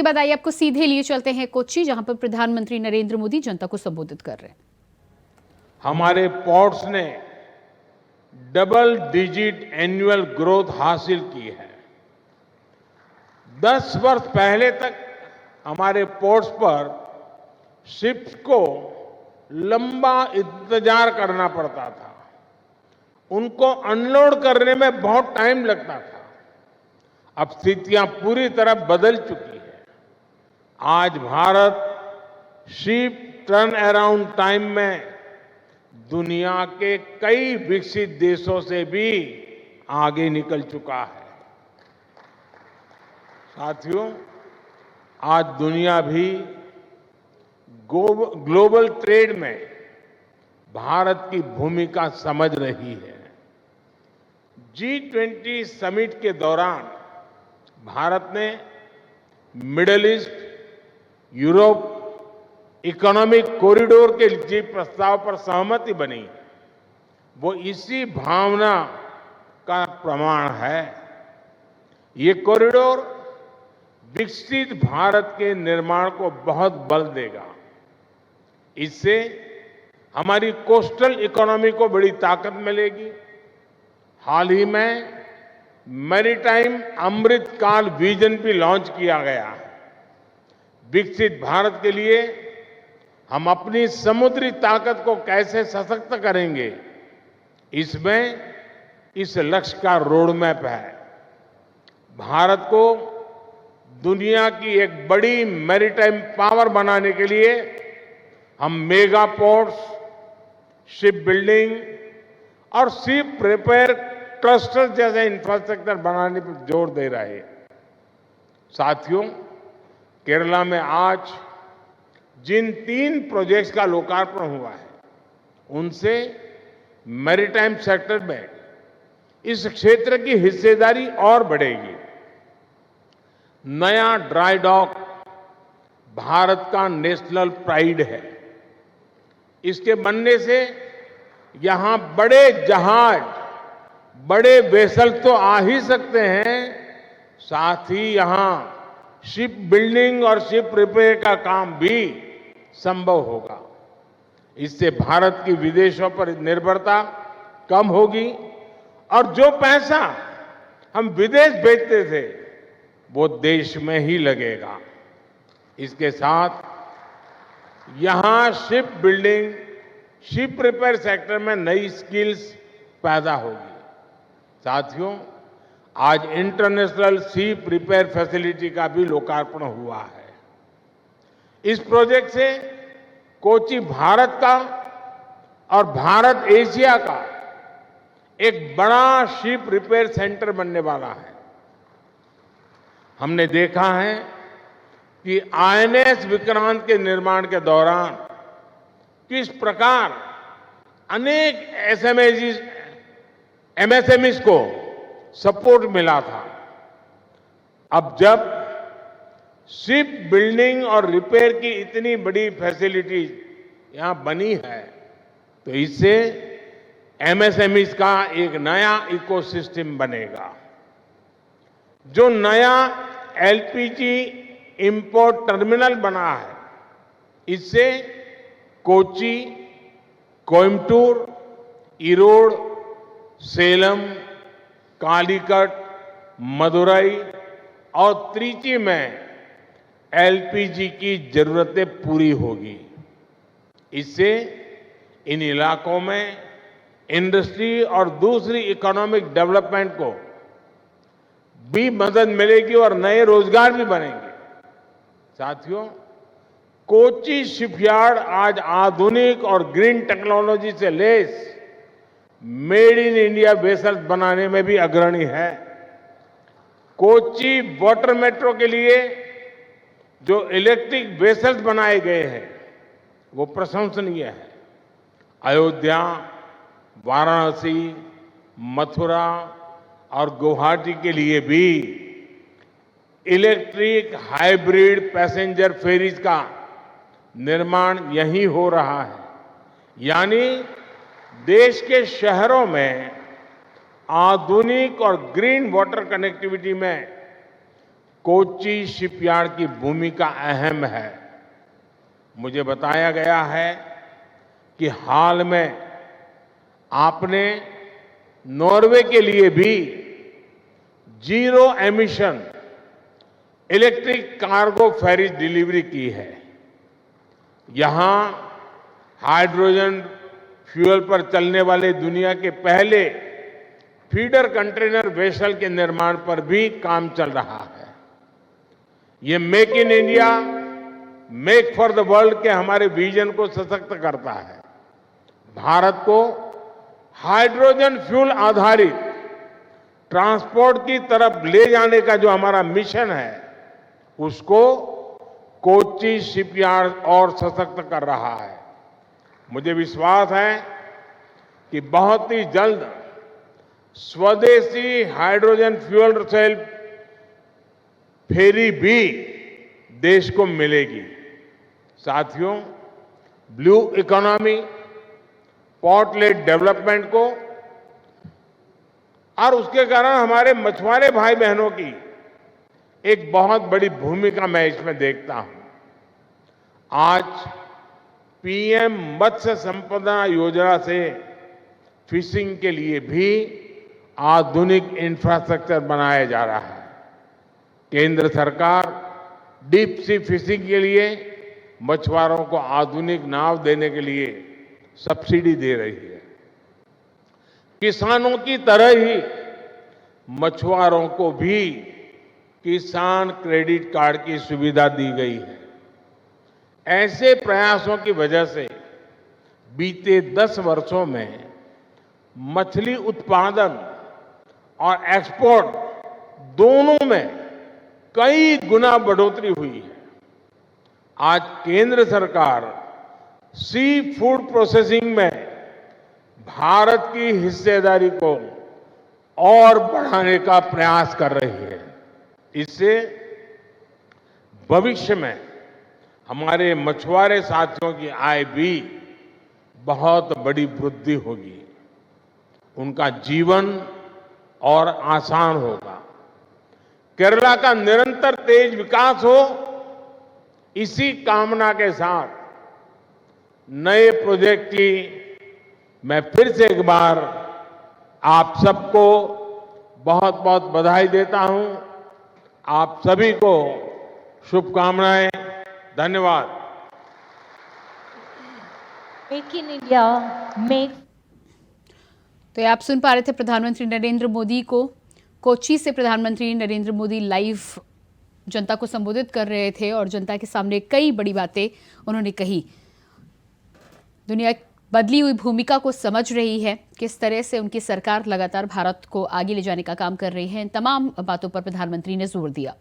इसके बाद आइए आपको सीधे लिए चलते हैं कोच्चि, जहां पर प्रधानमंत्री नरेंद्र मोदी जनता को संबोधित कर रहे हैं। हमारे पोर्ट्स ने डबल डिजिट एनुअल ग्रोथ हासिल की है। 10 वर्ष पहले तक हमारे पोर्ट्स पर शिप्स को लंबा इंतजार करना पड़ता था, उनको अनलोड करने में बहुत टाइम लगता था। अब स्थितियां पूरी तरह बदल चुकी है। आज Bharat ship turn around time में दुनिया के कई विकसित देशों से भी आगे निकल चुका है। साथियों, आज दुनिया भी ग्लोबल ट्रेड में भारत की भूमिका समझ रही है। G20 समिट के दौरान भारत ने middle east, Europe economic corridor के जो प्रस्ताव पर सहमति बनी, वो इसी भावना का प्रमाण है। ये कॉरिडोर विकसित भारत के निर्माण को बहुत बल देगा। इससे हमारी कोस्टल इकोनॉमी को बड़ी ताकत मिलेगी। हाल ही में मैरीटाइम अमृत काल विजन भी लॉन्च किया गया है। विकसित भारत के लिए हम अपनी समुद्री ताकत को कैसे सशक्त करेंगे, इसमें इस लक्ष्य का रोड मैप है। भारत को दुनिया की एक बड़ी मैरीटाइम पावर बनाने के लिए हम मेगा पोर्ट्स, शिप बिल्डिंग और शिप रिपेयर क्लस्टर जैसे इंफ्रास्ट्रक्चर बनाने पर जोर दे रहे हैं। साथियों, केरला में आज जिन 3 प्रोजेक्ट्स का लोकार्पण हुआ है, उनसे मैरीटाइम सेक्टर में इस क्षेत्र की हिस्सेदारी और बढ़ेगी। नया ड्राई डॉक भारत का नेशनल प्राइड है। इसके बनने से यहां बड़े जहाज, बड़े वेसल तो आ ही सकते हैं, साथ ही यहां शिप बिल्डिंग और शिप रिपेयर का काम भी संभव होगा। इससे भारत की विदेशों पर निर्भरता कम होगी और जो पैसा हम विदेश भेजते थे, वो देश में ही लगेगा। इसके साथ यहां ship building, ship repair sector में नई स्किल्स पैदा होगी। साथियों, आज इंटरनेशनल शिप रिपेयर फैसिलिटी का भी लोकार्पण हुआ है। इस प्रोजेक्ट से कोच्चि भारत का और भारत एशिया का एक बड़ा शिप रिपेयर सेंटर बनने वाला है। हमने देखा है कि INS विक्रांत के निर्माण के दौरान किस प्रकार अनेक MSMEs को सपोर्ट मिला था। अब जब शिप बिल्डिंग और रिपेयर की इतनी बड़ी फैसिलिटी यहां बनी है, तो इससे MSMEs का एक नया इकोसिस्टम बनेगा। जो नया LPG इंपोर्ट टर्मिनल बना है, इससे कोच्चि, कोयम्बटूर, ईरोड, सेलम, कालीकट, मदुरई और त्रिची में LPG की जरूरतें पूरी होगी। इससे इन इलाकों में इंडस्ट्री और दूसरी इकोनॉमिक डेवलपमेंट को भी मदद मिलेगी और नए रोजगार भी बनेंगे। साथियों, कोच्चि शिपयार्ड आज आधुनिक और ग्रीन टेक्नोलॉजी से lace made in India vessels बनाने में भी अग्रणी है। कोच्चि वाटर मेट्रो के लिए जो इलेक्ट्रिक वेसल्स बनाए गए हैं, वो प्रशंसनीय है। अयोध्या, वाराणसी, मथुरा और गुवाहाटी के लिए भी इलेक्ट्रिक हाइब्रिड पैसेंजर फेरीज का निर्माण यहीं हो रहा है। यानी देश के शहरों में आधुनिक और ग्रीन वाटर कनेक्टिविटी में कोच्चि शिपयार्ड की भूमिका अहम है। मुझे बताया गया है कि हाल में आपने नॉर्वे के लिए भी जीरो एमिशन इलेक्ट्रिक कार्गो फेरी डिलीवरी की है। यहां हाइड्रोजन फ्यूल पर चलने वाले दुनिया के पहले फीडर कंटेनर वेसल के निर्माण पर भी काम चल रहा है। ये make in India, make for the world के हमारे विजन को सशक्त करता है। भारत को हाइड्रोजन फ्यूल आधारित ट्रांसपोर्ट की तरफ ले जाने का जो हमारा मिशन है, उसको कोच्चि शिपयार्ड और सशक्त कर रहा है। मुझे विश्वास है कि बहुत ही जल्द स्वदेशी हाइड्रोजन फ्यूल सेल फेरी भी देश को मिलेगी। साथियों, blue economy, port lead development को और उसके कारण हमारे मछुआरे भाई बहनों की एक बहुत बड़ी भूमिका मैं इसमें देखता हूं। आज पीएम मत्स्य संपदा योजना से फिशिंग के लिए भी आधुनिक इंफ्रास्ट्रक्चर बनाया जा रहा है। केंद्र सरकार डीप सी फिशिंग के लिए मछुआरों को आधुनिक नाव देने के लिए सब्सिडी दे रही है। किसानों की तरह ही मछुआरों को भी किसान क्रेडिट कार्ड की सुविधा दी गई है। ऐसे प्रयासों की वजह से बीते 10 वर्षों में मछली उत्पादन और एक्सपोर्ट दोनों में कई गुना बढ़ोतरी हुई है। आज केंद्र सरकार सी फूड प्रोसेसिंग में भारत की हिस्सेदारी को और बढ़ाने का प्रयास कर रही है। इससे भविष्य में हमारे मछुआरे साथियों की आय भी बहुत बड़ी वृद्धि होगी। उनका जीवन और आसान होगा। केरला का निरंतर तेज विकास हो, इसी कामना के साथ नए प्रोजेक्ट की मैं फिर से एक बार आप सबको बहुत बहुत बधाई देता हूं। आप सभी को शुभकामनाएं। धन्यवाद। Make in India, make. तो ये आप सुन पा रहे थे प्रधानमंत्री नरेंद्र मोदी को। कोच्चि से प्रधानमंत्री नरेंद्र मोदी लाइव जनता को संबोधित कर रहे थे और जनता के सामने कई बड़ी बातें उन्होंने कही। दुनिया बदली हुई भूमिका को समझ रही है, किस तरह से उनकी सरकार लगातार भारत को आगे ले जाने का काम कर रही है, इन तमाम बातों पर प्रधानमंत्री ने जोर दिया।